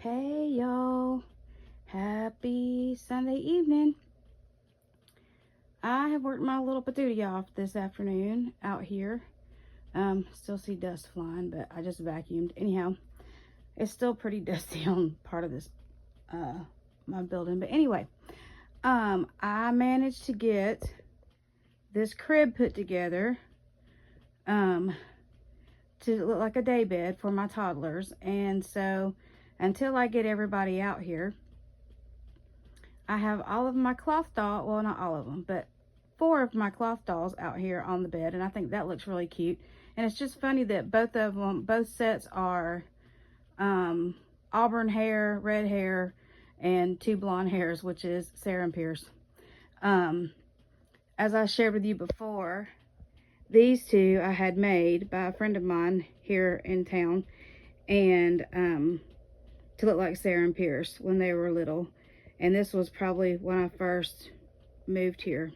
Hey y'all, happy Sunday evening. I have worked my little patootie off this afternoon out here. Still see dust flying, but I just vacuumed. Anyhow, it's still pretty dusty on part of this my building. But anyway, I managed to get this crib put together to look like a day bed for my toddlers. And so until I get everybody out here, I have all of my cloth doll, well, not all of them, but 4 of my cloth dolls out here on the bed, and I think that looks really cute. And it's just funny that both sets are auburn hair, red hair, and 2 blonde hairs, which is Sarah and Pierce. As I shared with you before, these 2 I had made by a friend of mine here in town, and to look like Sarah and Pierce when they were little. And this was probably when I first moved here.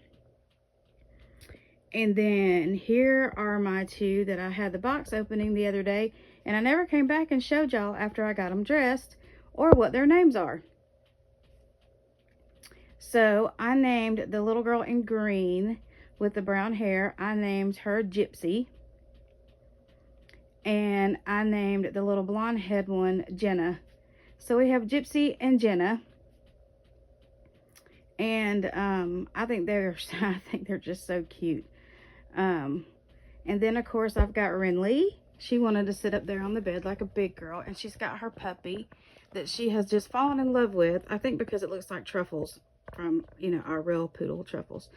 And then here are my 2 that I had the box opening the other day, and I never came back and showed y'all after I got them dressed or what their names are. So I named the little girl in green with the brown hair, I named her Gypsy. And I named the little blonde head one Jenna. So we have Gypsy and Jenna. And I think they're just so cute. And then of course I've got Renly. She wanted to sit up there on the bed like a big girl, and she's got her puppy that she has just fallen in love with. I think because it looks like Truffles from, you know, our real poodle Truffles.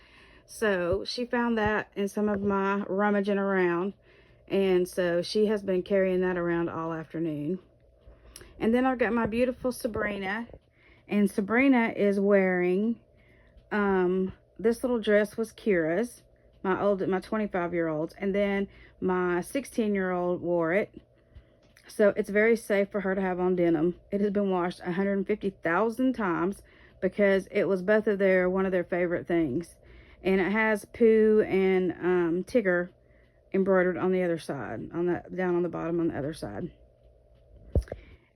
So she found that in some of my rummaging around, and so she has been carrying that around all afternoon. And then I've got my beautiful Sabrina, and Sabrina is wearing this little dress was Kira's, my 25-year-old's, and then my 16-year-old wore it. So it's very safe for her to have on denim. It has been washed 150,000 times because it was one of their favorite things. And it has Pooh and Tigger embroidered on the other side, down on the bottom on the other side.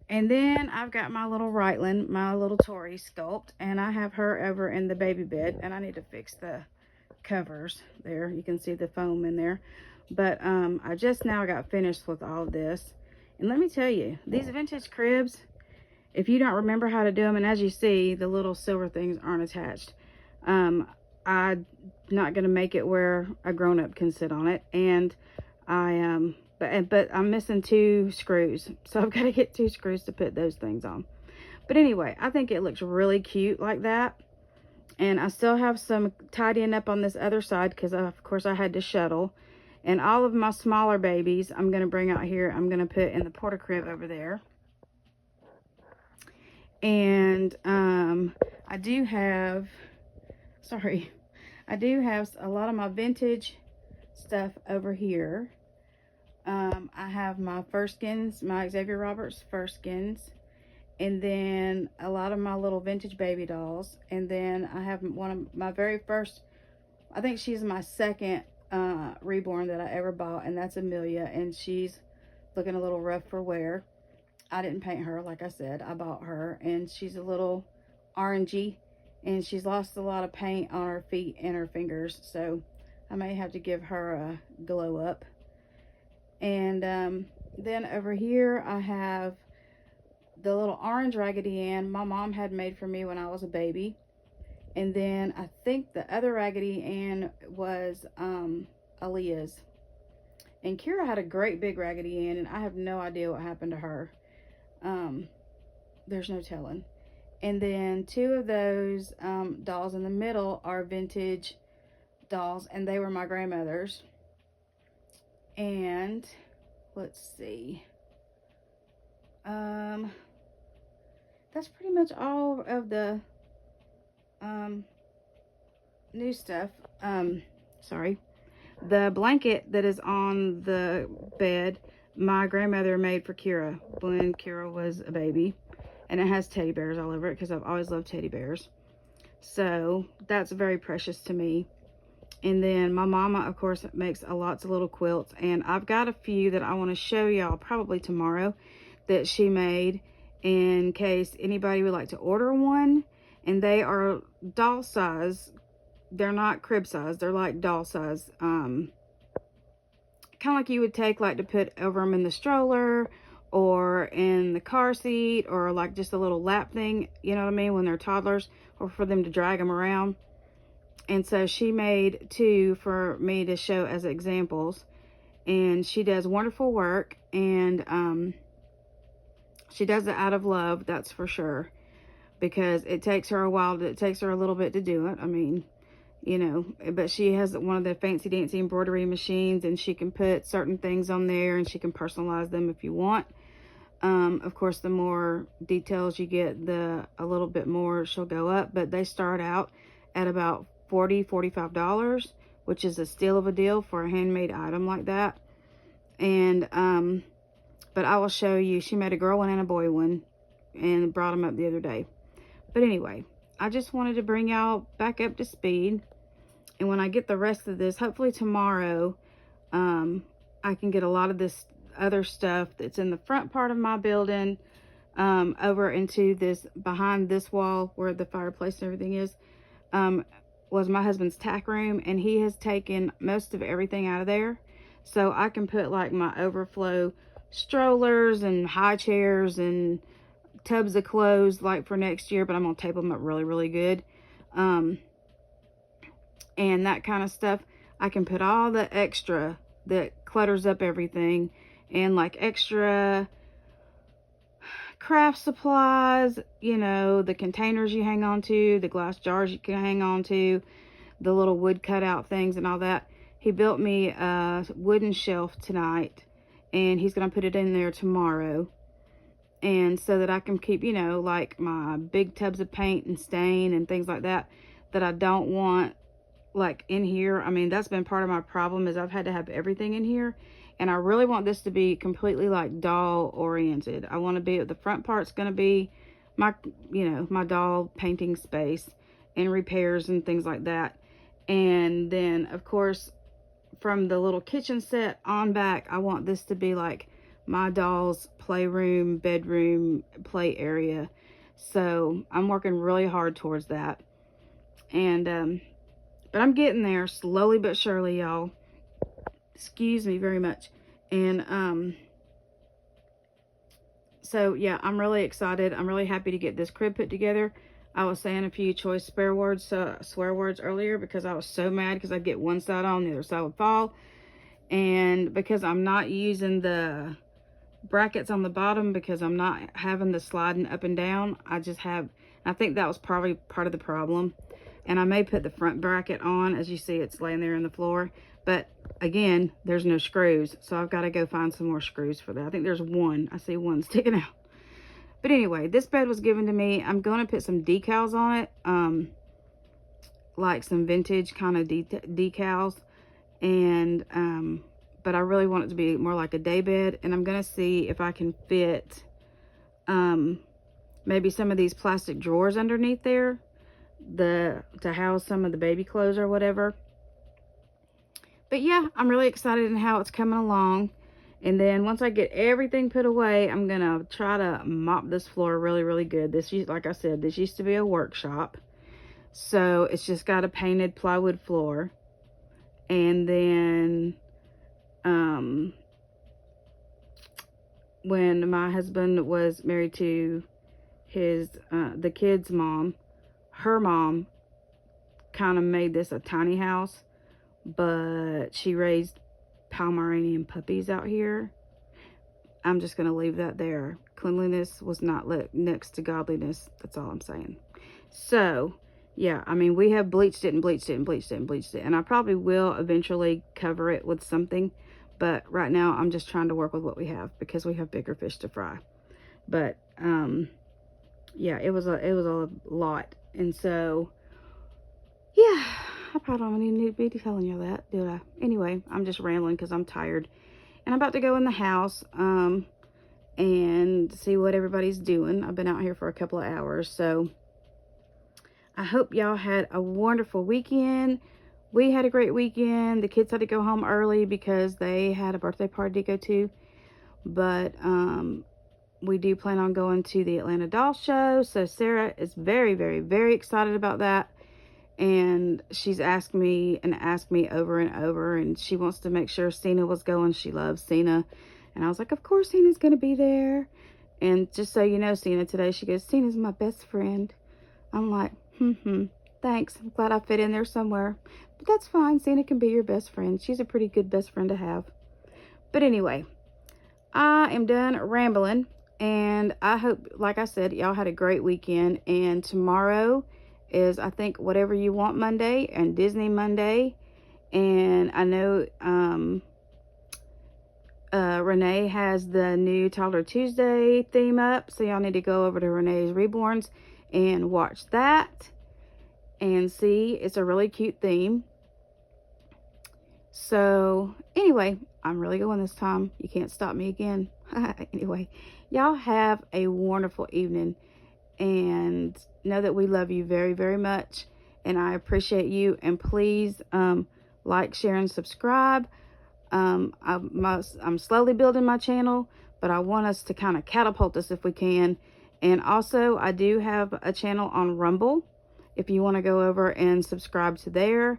And then I've got my little Rightland, my little Tory sculpt, and I have her over in the baby bed, and I need to fix the covers there. You can see the foam in there. But I just now got finished with all of this. And let me tell you, these vintage cribs, if you don't remember how to do them, and as you see, the little silver things aren't attached. I'm not going to make it where a grown-up can sit on it. And but I'm missing 2 screws, so I've got to get 2 screws to put those things on. But anyway, I think it looks really cute like that. And I still have some tidying up on this other side because of course I had to shuttle. And all of my smaller babies I'm going to bring out here. I'm going to put in the porta crib over there. And I do have a lot of my vintage stuff over here. I have my Furskins, my Xavier Roberts Furskins, and then a lot of my little vintage baby dolls. And then I have one of my very first, I think she's my second reborn that I ever bought, and that's Amelia, and she's looking a little rough for wear. I didn't paint her, like I said, I bought her, and she's a little orangey, and she's lost a lot of paint on her feet and her fingers, so I may have to give her a glow up. And then over here I have the little orange Raggedy Ann my mom had made for me when I was a baby. And then I think the other Raggedy Ann was Aaliyah's. And Kira had a great big Raggedy Ann, and I have no idea what happened to her. There's no telling. And then 2 of those dolls in the middle are vintage dolls, and they were my grandmother's. And let's see, that's pretty much all of the new stuff. Sorry, the blanket that is on the bed my grandmother made for Kira when Kira was a baby, and it has teddy bears all over it because I've always loved teddy bears, so that's very precious to me. And then my mama, of course, makes lots of little quilts. And I've got a few that I want to show y'all probably tomorrow that she made. in case anybody would like to order one. And they are doll size. They're not crib size. They're like doll size. Kind of like you would take like to put over them in the stroller or in the car seat, or like just a little lap thing, you know what I mean, when they're toddlers, or for them to drag them around. And so she made 2 for me to show as examples, and she does wonderful work, and she does it out of love, that's for sure, because it takes her a while, it takes her a little bit to do it. I mean, you know, but she has one of the fancy dancy embroidery machines, and she can put certain things on there, and she can personalize them if you want. Of course, the more details you get, a little bit more she'll go up, but they start out at about $45, which is a steal of a deal for a handmade item like that. And but I will show you, she made a girl one and a boy one and brought them up the other day. But anyway, I just wanted to bring y'all back up to speed, and when I get the rest of this, hopefully tomorrow, I can get a lot of this other stuff that's in the front part of my building over into this, behind this wall where the fireplace and everything is, was my husband's tack room, and he has taken most of everything out of there, so I can put like my overflow strollers and high chairs and tubs of clothes like for next year, but I'm gonna tape them up really, really good, and that kind of stuff. I can put all the extra that clutters up everything, and like extra craft supplies, you know, the containers you hang on to, the glass jars you can hang on to, the little wood cutout things and all that. He built me a wooden shelf tonight, and he's gonna put it in there tomorrow, and so that I can keep, you know, like my big tubs of paint and stain and things like that that I don't want like in here. I mean, that's been part of my problem, is I've had to have everything in here, and I really want this to be completely like doll oriented. I want to be, the front part's going to be my, you know, my doll painting space and repairs and things like that. And then of course from the little kitchen set on back, I want this to be like my doll's playroom, bedroom, play area. So I'm working really hard towards that. And but I'm getting there slowly but surely, y'all. Excuse me very much. And so yeah, I'm really excited. I'm really happy to get this crib put together. I was saying a few choice swear words earlier because I was so mad because I'd get one side on, the other side would fall. And because I'm not using the brackets on the bottom, because I'm not having the sliding up and down, I think that was probably part of the problem. And I may put the front bracket on. As you see, it's laying there on the floor, but again, there's no screws, so I've got to go find some more screws for that. I think there's one, I see one sticking out. But anyway, this bed was given to me. I'm going to put some decals on it, like some vintage kind of decals, and but I really want it to be more like a day bed. And I'm going to see if I can fit maybe some of these plastic drawers underneath there, to house some of the baby clothes or whatever. But yeah, I'm really excited in how it's coming along. And then once I get everything put away, I'm gonna try to mop this floor really, really good. Like I said, this used to be a workshop, so it's just got a painted plywood floor. And then when my husband was married to the kid's mom, her mom kind of made this a tiny house, but she raised Pomeranian puppies out here. I'm just going to leave that there. Cleanliness was not next to godliness. That's all I'm saying. So yeah, I mean, we have bleached it and bleached it and bleached it and bleached it, and I probably will eventually cover it with something, but right now I'm just trying to work with what we have because we have bigger fish to fry. But yeah, it was a lot. And so yeah, I probably don't need to be telling you that, do I? Anyway, I'm just rambling because I'm tired. And I'm about to go in the house and see what everybody's doing. I've been out here for a couple of hours. So I hope y'all had a wonderful weekend. We had a great weekend. The kids had to go home early because they had a birthday party to go to. But we do plan on going to the Atlanta Doll Show. So Sarah is very, very, very excited about that. And she's asked me over and over, and she wants to make sure Cena was going. She loves Cena. And I was like, of course Cena's going to be there. And just so you know, Cena today, she goes, Cena's my best friend. I'm like, thanks. I'm glad I fit in there somewhere. But that's fine. Cena can be your best friend. She's a pretty good best friend to have. But anyway, I am done rambling. And I hope, like I said, y'all had a great weekend. And tomorrow is, I think, Whatever You Want Monday and Disney Monday. And I know Renee has the new Toddler Tuesday theme up. So y'all need to go over to Renee's Reborns and watch that. And see, it's a really cute theme. So anyway, I'm really going this time. You can't stop me again. Anyway, y'all have a wonderful evening. And know that we love you very, very much. And I appreciate you. And please like, share, and subscribe. I'm slowly building my channel, but I want us to kind of catapult us if we can. And also, I do have a channel on Rumble if you want to go over and subscribe to there.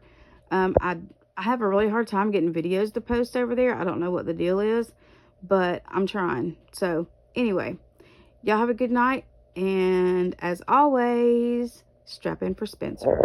I have a really hard time getting videos to post over there. I don't know what the deal is, but I'm trying. So anyway, y'all have a good night. And as always, strap in for Spencer.